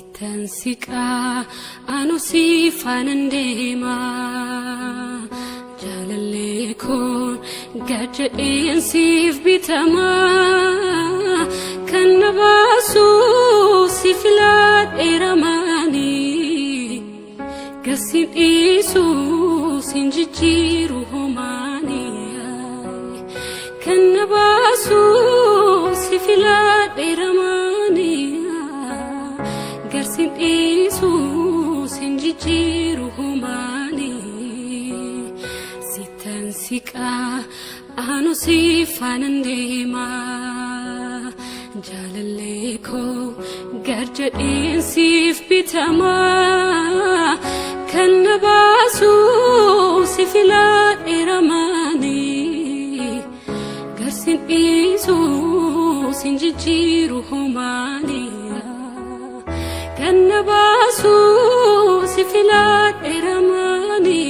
Itansika anu sifanandema jalalle kon gadheen sif bitama kanabasu siflat eramani gasin isu sinjiru homani kanabasu siflat eramani Garsin Isus injiru humani Sitan sika anu sifanandema Jalalle ko garjadeen sif bitama Kanabasu sifilat eramani Garsin Isus injiru humani Kanabasu sifilat eramani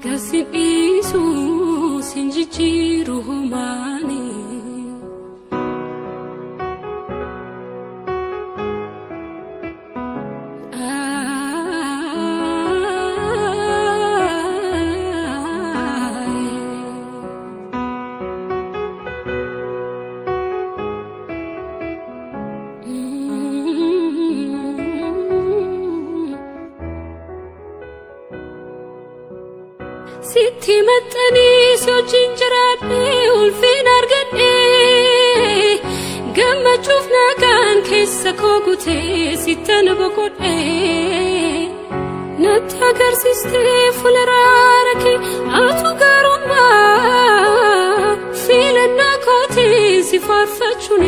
Gasin Isus injiru humani Sitti matani sojin jirade ulfin argade Gammachuf nagaan keessa koo gute sittan boqodhe Natti agarsiste fuuldura kee atu garummaa filannaa kootii si faarfachuun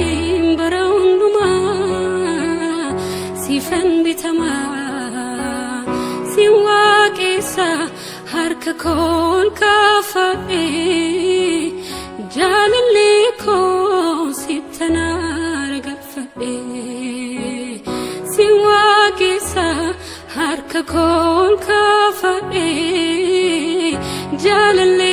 bara hundumaa sifan bitamaa si waaqessa harka kon kafa'e jalalle ko sitanar gafa'e si waaqessa harka kon kafa'e jalalle